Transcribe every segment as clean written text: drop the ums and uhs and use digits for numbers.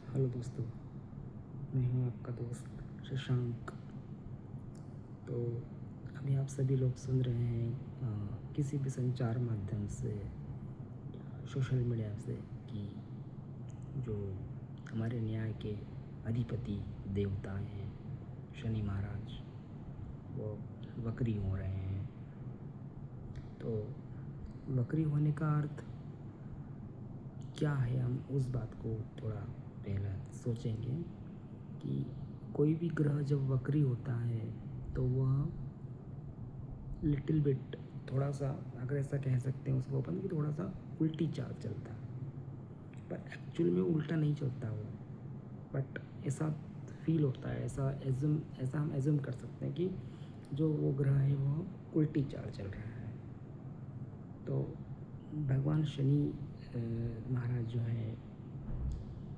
Hello दोस्तों, मैं हूं आपका दोस्त शशांक। तो अभी आप सभी लोग सुन रहे हैं किसी भी संचार माध्यम से या सोशल मीडिया से कि जो हमारे न्याय के अधिपति देवता हैं शनि महाराज, वो वक्री हो रहे हैं। तो वक्री होने का अर्थ क्या है, हम उस बात को थोड़ा पहले सोचेंगे कि कोई भी ग्रह जब वक्री होता है तो वह लिटिल बिट, थोड़ा सा, अगर ऐसा कह सकते हैं उसको अपन, कि थोड़ा सा उल्टी चाल चलता है। पर एक्चुअल में उल्टा नहीं चलता वो, बट ऐसा फील होता है, ऐसा हम एज्यूम कर सकते हैं कि जो वो ग्रह है वो उल्टी चाल चल रहा है। तो भगवान शनि महाराज जो है,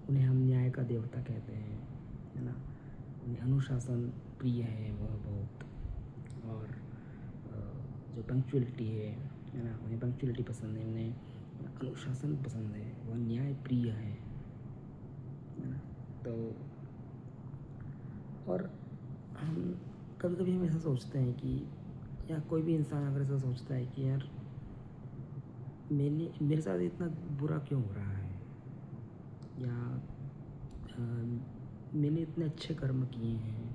उन्हें हम न्याय का देवता कहते हैं, है ना। उन्हें अनुशासन प्रिय है वह बहुत, और जो पंक्चुअलिटी है ना, उन्हें पंक्चुअलिटी पसंद है, उन्हें अनुशासन पसंद है, वह न्याय प्रिय है ना। तो और हम कभी कभी हम ऐसा सोचते हैं कि, या कोई भी इंसान अगर ऐसा सोचता है कि यार मेरे साथ इतना बुरा क्यों हो रहा है, या मैंने इतने अच्छे कर्म किए हैं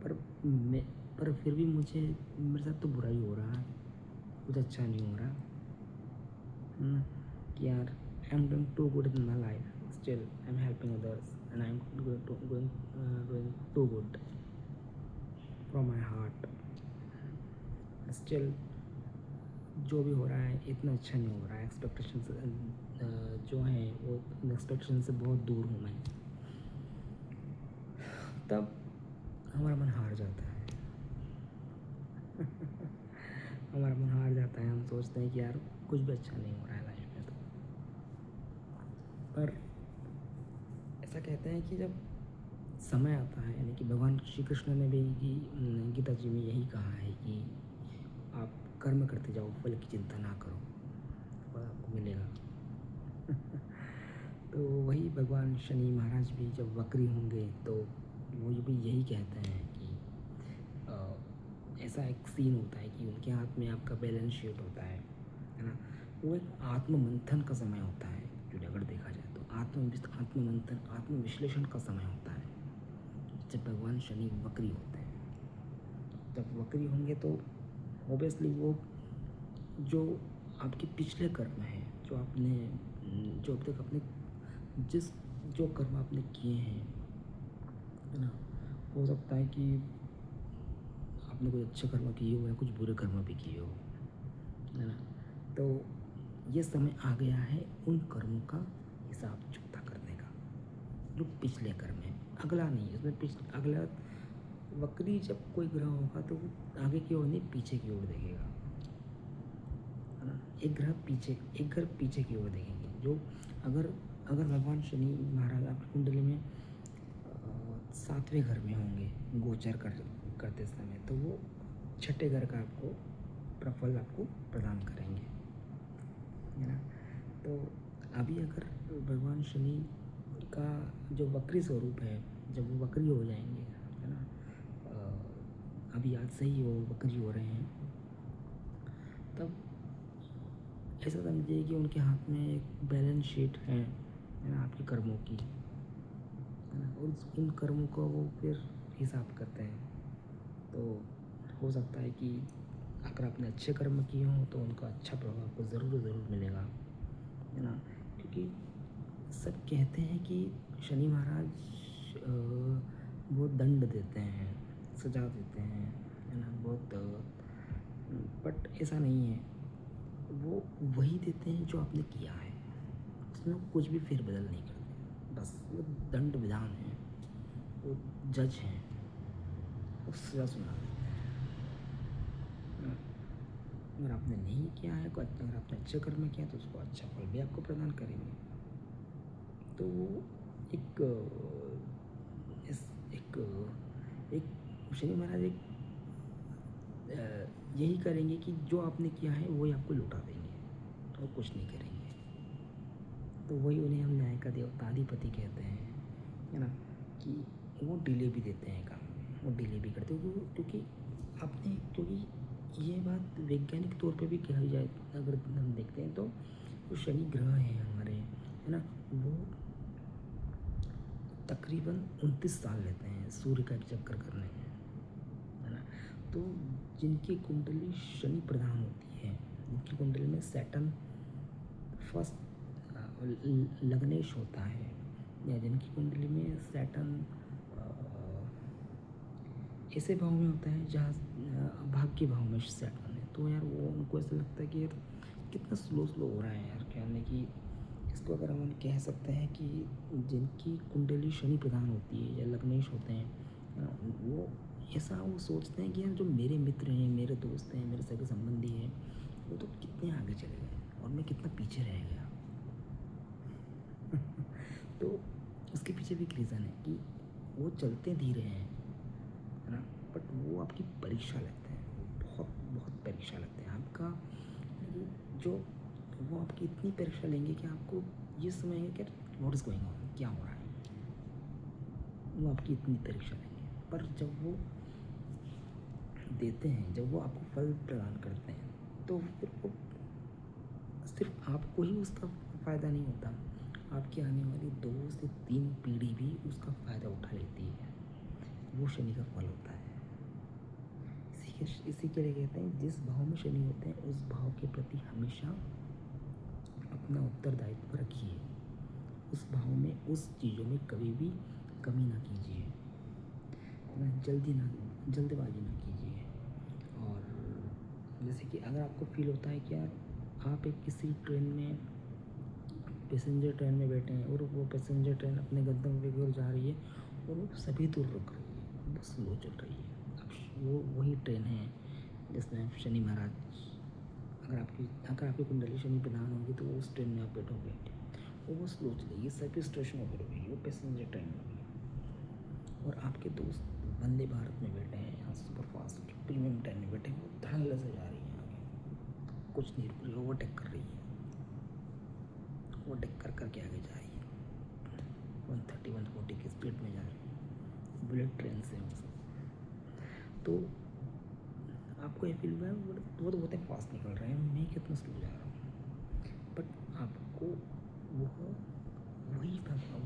पर मैं पर फिर भी मेरे साथ तो बुरा ही हो रहा है, कुछ अच्छा नहीं हो रहा, है ना। कि यार I am doing too good in my life, still I am helping others and I am doing too good from my heart, still जो भी हो रहा है इतना अच्छा नहीं हो रहा है। एक्सपेक्टेशन से जो है वो एक्सपेक्टेशन से बहुत दूर हूँ मैं। तब हमारा मन हार जाता है हमारा मन हार जाता है, हम सोचते हैं कि यार कुछ भी अच्छा नहीं हो रहा है लाइफ में। तो पर ऐसा कहते हैं कि जब समय आता है, यानी कि भगवान श्री कृष्ण ने भी गीता जी में यही कहा है कि आप कर्म करते जाओ, फल की चिंता ना करो, फल आपको मिलेगा। तो वही भगवान शनि महाराज भी जब वक्री होंगे तो वो भी यही कहते हैं कि ऐसा एक सीन होता है कि उनके हाथ में आपका बैलेंस शीट होता है ना। वो एक आत्म मंथन का समय होता है, जो अगर देखा जाए तो आत्म मंथन, आत्म विश्लेषण का समय होता है जब भगवान शनि वक्री होते हैं। जब वक्री होंगे तो ऑब्वियसली वो जो आपके पिछले कर्म हैं, जो अब तक अपने जिस जो कर्म आपने किए हैं, है ना, हो सकता है कि आपने कुछ अच्छे कर्म किए हो या कुछ बुरे कर्म भी किए हो, है ना। तो ये समय आ गया है उन कर्मों का हिसाब चुकता करने का, जो पिछले कर्म है। अगला नहीं, इसमें अगला वक्री जब कोई ग्रह होगा तो वो आगे की ओर नहीं, पीछे की ओर देखेगा, है ना। एक ग्रह पीछे की ओर देखेंगे। जो अगर अगर भगवान शनि महाराज आपकी कुंडली में 7वें घर में होंगे गोचर करते समय, तो वो छठे घर का आपको प्रफल आपको प्रदान करेंगे, है ना। तो अभी अगर भगवान शनि का जो वक्री स्वरूप है, जब वो वक्री हो जाएंगे, है ना, अभी आज से ही वो वक्री हो रहे हैं, तब ऐसा समझिए कि उनके हाथ में एक बैलेंस शीट है ना, आपके कर्मों की, है ना। और उन कर्मों का वो फिर हिसाब करते हैं। तो हो सकता है कि अगर आपने अच्छे कर्म किए हों तो उनका अच्छा प्रभाव आपको ज़रूर मिलेगा, है ना। क्योंकि सब कहते हैं कि शनि महाराज बहुत दंड देते हैं, सजा देते हैं, है ना, बहुत, बट ऐसा नहीं है। वो वही देते हैं जो आपने किया है, उसमें वो कुछ भी फेरबदल नहीं करते। बस वो दंड विधान है, वो जज हैं, वो सजा सुना देते हैं। अगर आपने नहीं किया है, अगर आपने अच्छे कर्म किया तो उसको अच्छा फल भी आपको प्रदान करेंगे। तो वो एक इस एक एक शनि महाराज एक यही करेंगे कि जो आपने किया है वही आपको लौटा देंगे, और कुछ नहीं करेंगे। तो वही उन्हें हम न्याय का देवता अधिपति कहते हैं, है ना, कि वो डिले भी देते हैं काम में, वो डिले भी करते हैं क्योंकि ये बात वैज्ञानिक तौर पे भी कही जाए, अगर हम देखते हैं तो जो शनि ग्रह हैं हमारे, है ना, वो तकरीबन 29 साल लेते हैं सूर्य का एक चक्कर करने में, है ना। तो जिनकी कुंडली शनि प्रधान होती है, जिनकी कुंडली में सैटर्न फर्स्ट लग्नेश होता है, या जिनकी कुंडली में सैटर्न ऐसे भाव में होता है जहाँ भाग्य भाव में सैटर्न है, तो यार वो उनको ऐसा लगता है कि यार कितना स्लो हो रहा है यार, कहने की इसको अगर हम कह सकते हैं कि जिनकी कुंडली शनि प्रधान होती है या लग्नेश होते हैं, वो ऐसा वो सोचते हैं कि यार जो मेरे मित्र हैं, मेरे दोस्त हैं, मेरे सगे संबंधी हैं, वो तो कितने आगे चले गए और मैं कितना पीछे रह गया। तो उसके पीछे भी एक रीज़न है कि वो चलते धीरे हैं, है ना, बट वो आपकी परीक्षा लेते हैं, बहुत बहुत परीक्षा लेते हैं आपका, जो वो आपकी इतनी परीक्षा लेंगे कि आपको ये समझेंगे कि व्हाट इज़ गोइंग ऑन, क्या हो रहा है, वो आपकी इतनी परीक्षा लेंगे। पर जब वो देते हैं, जब वो आपको फल प्रदान करते हैं, तो फिर वो सिर्फ आपको ही उसका फ़ायदा नहीं होता, आपकी आने वाली 2 से 3 पीढ़ी भी उसका फ़ायदा उठा लेती है। वो शनि का फल होता है। इसी के लिए कहते हैं जिस भाव में शनि होते हैं उस भाव के प्रति हमेशा अपना उत्तरदायित्व रखिए, उस भाव में उस चीज़ों में कभी भी कमी ना कीजिए, जल्दबाजी ना कीजिए। और जैसे कि अगर आपको फील होता है कि यार आप एक किसी ट्रेन में, पैसेंजर ट्रेन में बैठे हैं और वो पैसेंजर ट्रेन अपने गंतव्य की ओर जा रही है और वो सभी दूर रुक रही है, वो स्लो चल रही है। अब वो वही ट्रेन है जिसमें शनि महाराज, अगर आपकी कुंडली शनि प्रधान होगी तो वो उस ट्रेन में आप बैठोगे, वो स्लो चलेगी, सभी स्टेशनों पर होगी, वो पैसेंजर ट्रेन होगी, और आपके दोस्त वंदे भारत में बैठे हैं या सुपर फास्ट प्रीमियम ट्रेन में बैठे हैं, वो धड़ल्ले से जा रही है आगे, कुछ नहीं रुक रही, ओवरटेक कर रही है, ओवरटेक कर करके आगे जा रही है, 130-140 की स्पीड में जा रही है, बुलेट ट्रेन से वो सब। तो आपको ये फील हुआ है वो तो बहुत फास्ट निकल रहे हैं, मैं कितना स्लो जा रहा हूँ, बट आपको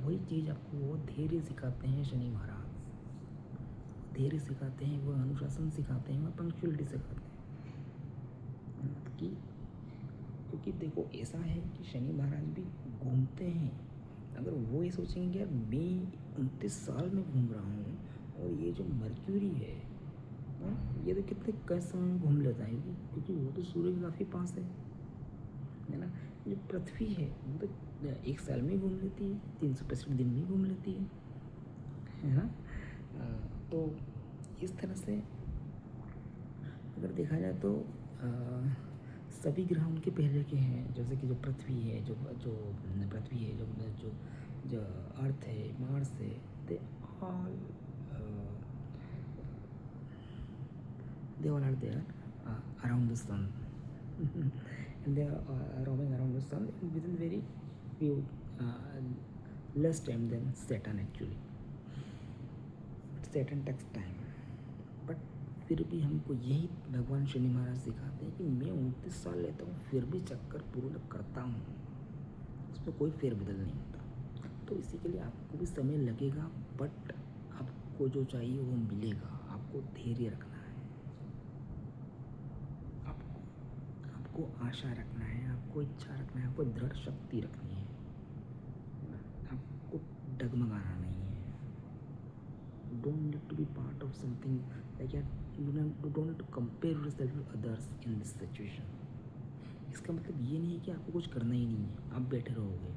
वही चीज़ आपको वो धैर्य सिखाते हैं शनि महाराज, धैर्य सिखाते हैं, वो अनुशासन सिखाते हैं, वो पंक्चुअलिटी सिखाते हैं कि क्योंकि देखो ऐसा है कि शनि महाराज भी घूमते हैं, अगर वो ये सोचेंगे कि यार मैं 29 साल में घूम रहा हूँ और ये जो मर्क्यूरी है ये तो कितने कम समय में घूम लेता है, क्योंकि वो तो सूर्य के काफ़ी पास है ना। जो पृथ्वी है वो तो 1 साल में घूम लेती है, 365 दिन में घूम लेती है ना। तो इस तरह से अगर देखा जाए तो सभी ग्रह उनके पहले के हैं, जैसे कि जो पृथ्वी है, जो पृथ्वी है, जो अर्थ है, मार्स है, they all are there around the sun and they are roaming around the sun within very few less time than Saturn actually. Saturn takes time, but फिर भी हमको यही भगवान शनि महाराज सिखाते हैं कि मैं 29 साल लेता हूँ फिर भी चक्कर पूर्ण करता हूँ, उसमें कोई फेरबदल नहीं होता। तो इसी के लिए आपको भी समय लगेगा, बट आपको जो चाहिए वो मिलेगा। आपको धैर्य रखना है, आपको आशा रखना है, आपको इच्छा रखना है, आपको दृढ़ शक्ति रखनी है, आपको डगमगाना नहीं है। Don't need to be part of something like you don't need to compare yourself with others in this situation. इसका मतलब ये नहीं है कि आपको कुछ करना ही नहीं है, आप बैठे रहोगे।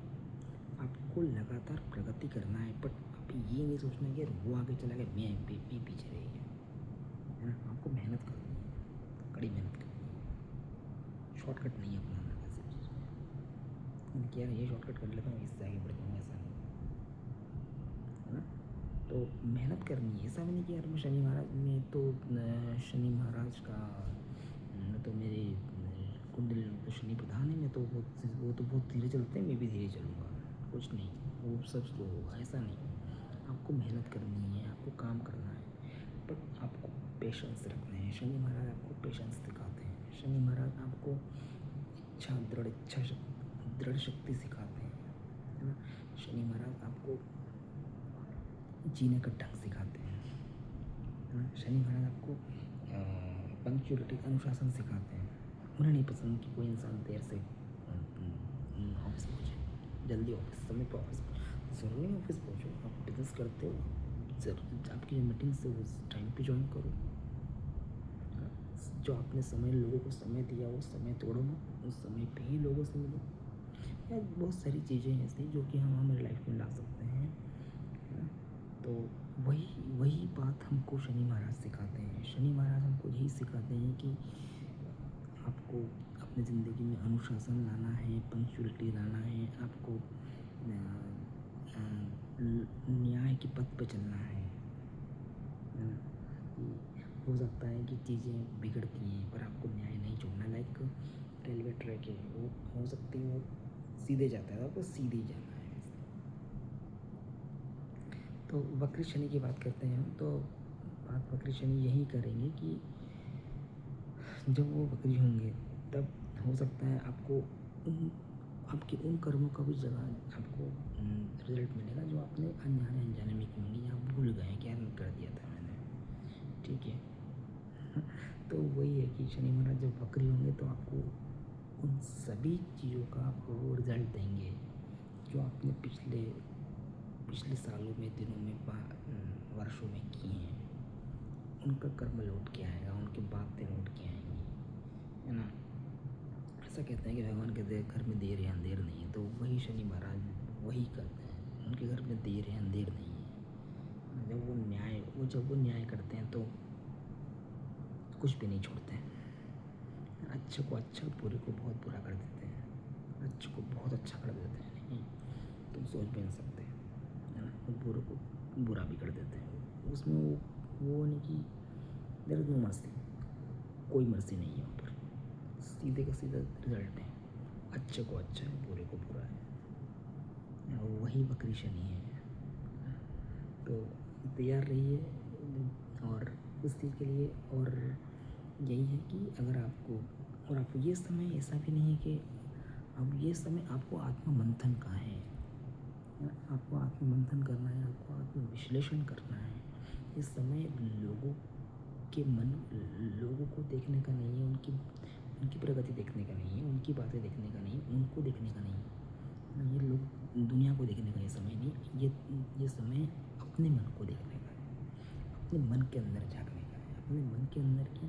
आपको लगातार प्रगति करना है, बट आप ये नहीं सोचना है कि वो आगे चला गया मैं पीछे रह गया, है ना। आपको मेहनत करनी है, कड़ी मेहनत करनी है, शॉर्टकट नहीं अपनाना किसी चीज़ में कि यार ये शॉर्टकट कर लेता हूँ इससे आगे बढ़ जाऊँगा, ऐसा नहीं, है ना। तो मेहनत करनी है, ऐसा भी नहीं कि यार मैं शनि महाराज का तो मेरे कुंडली तो शनि प्रधान है, मैं तो वो तो बहुत धीरे चलते हैं, मैं भी धीरे चलूँगा। कुछ नहीं, वो सब स्लो होगा, ऐसा नहीं। आपको मेहनत करनी है, आपको काम करना है, बट आपको पेशेंस रखना है। शनि महाराज आपको पेशेंस सिखाते हैं। शनि महाराज आपको दृढ़ शक्ति सिखाते हैं, है ना। शनि महाराज आपको जीने का ढंग सिखाते हैं, है ना। शनि महाराज आपको पंक्चुअलिटी, अनुशासन सिखाते हैं। उन्हें नहीं पसंद कि कोई इंसान देर से ऑफिस पहुँचे, जल्दी ऑफिस, समय पर ऑफिस। ज़रूरी नहीं ऑफिस पहुँचो, आप बिजनेस करते हो, जरूर आपकी जो मीटिंग्स है उस टाइम पे ज्वाइन करो। जो आपने समय, लोगों को समय दिया, वो समय तोड़ो मत, उस समय पे ही लोगों से मिलो। या बहुत सारी चीज़ें हैं ऐसी जो कि हम हमारी लाइफ में ला सकते हैं, है ना। तो वही बात हमको शनि महाराज सिखाते हैं। शनि महाराज हमको यही सिखाते हैं कि आपको अपनी ज़िंदगी में अनुशासन लाना है, पंक्चुअलिटी लाना है, आपको न्याय के पथ पे चलना है ना। हो सकता है कि चीज़ें बिगड़ती हैं, पर आपको न्याय नहीं छोड़ना। लाइक रेलवे ट्रैक है, वो हो सकती है वो सीधे जाता है, आपको सीधे ही जाना है। तो वक्री शनि की बात करते हैं हम, तो बात वक्री शनि यही करेंगे कि जब वो वक्री होंगे तब हो सकता है आपके उन कर्मों का भी जगह आपको रिजल्ट मिलेगा जो आपने अनजाने में किए होंगे, या आप भूल गए कि यार मैं कर दिया था मैंने, ठीक है। तो वही है कि शनि महाराज जब वक्री होंगे तो आपको उन सभी चीज़ों का आपको रिजल्ट देंगे जो आपने पिछले सालों में, दिनों में, वर्षों में किए हैं। उनका कर्म लौट के आएगा, उनकी बातें लौट के आएंगी, है ना। ऐसा कहते हैं कि भगवान के घर में देर है अंधेर नहीं है, तो वही शनि महाराज वही करते हैं। उनके घर में देर है अंधेर नहीं है। जब वो न्याय करते हैं तो कुछ भी नहीं छोड़ते हैं। अच्छे को अच्छा, बुरे को बहुत बुरा कर देते हैं, अच्छे को बहुत अच्छा कर देते हैं। नहीं, तुम सोच भी नहीं सकते, है ना। वो बुरे को बुरा भी कर देते हैं। उसमें वो नहीं कि देयर इज नो मर्सी, कोई मर्सी नहीं है वहाँ पर। सीधे का सीधा रिजल्ट है, अच्छे को अच्छा है, बुरे को बुरा है। और वही वक्री शनि है। तो तैयार रहिए और उस चीज़ के लिए। और यही है कि अगर आपको ये समय ऐसा भी नहीं है कि अब ये समय आपको आत्ममंथन का है ना। आपको आत्ममंथन करना है, आपको आत्मविश्लेषण करना है। इस समय लोगों को देखने का नहीं है, उनकी प्रगति देखने का नहीं है, उनकी बातें देखने का नहीं, उनको देखने का नहीं है। ये लोग दुनिया को देखने का ये समय नहीं, ये समय अपने मन को देखने का है, अपने मन के अंदर झाँकने का है, अपने मन के अंदर की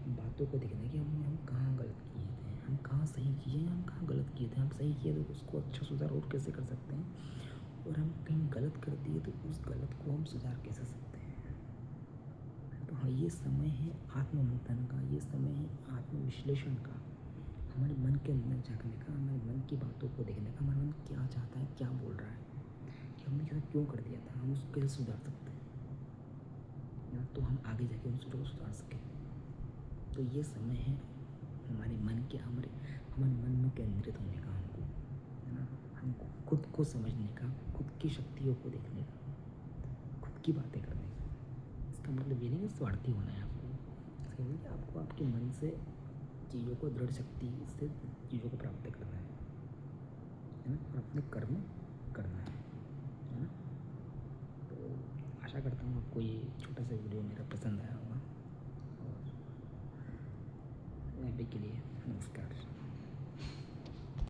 बातों को देखने की। हम कहाँ गलत किए थे, हम कहाँ सही किए, हम कहाँ गलत किए थे। हम सही किए तो उसको अच्छा सुधार और कैसे कर सकते हैं, और हम कहीं गलत कर दिए तो उस गलत को हम सुधार कैसे सकते हैं। तो हाँ, ये समय है आत्ममंथन का, ये समय है आत्मविश्लेषण का, हमारे मन के अंदर झाँकने का, हमारे मन की बातों को देखने का। हमारा मन क्या चाहता है, क्या बोल रहा है, कि हमने क्या क्यों कर दिया था, हम उसको कैसे सुधार सकते हैं, या तो हम आगे जाके उन चीज़ों को सुधार सकें। तो ये समय है हमारे मन में केंद्रित होने का, हमको, है ना। हमको खुद को समझने का, खुद की शक्तियों को देखने का, खुद की बातें करने का। इसका मतलब ये नहीं कि स्वार्थी होना है आपको, इसका मतलब कि आपको आपके मन से चीज़ों को, दृढ़ शक्ति से चीज़ों को प्राप्त करना है ना, और अपने कर्म करना है ना। तो आशा करता हूँ आपको ये छोटा सा वीडियो मेरा पसंद आया होगा। और अभी के लिए नमस्कार।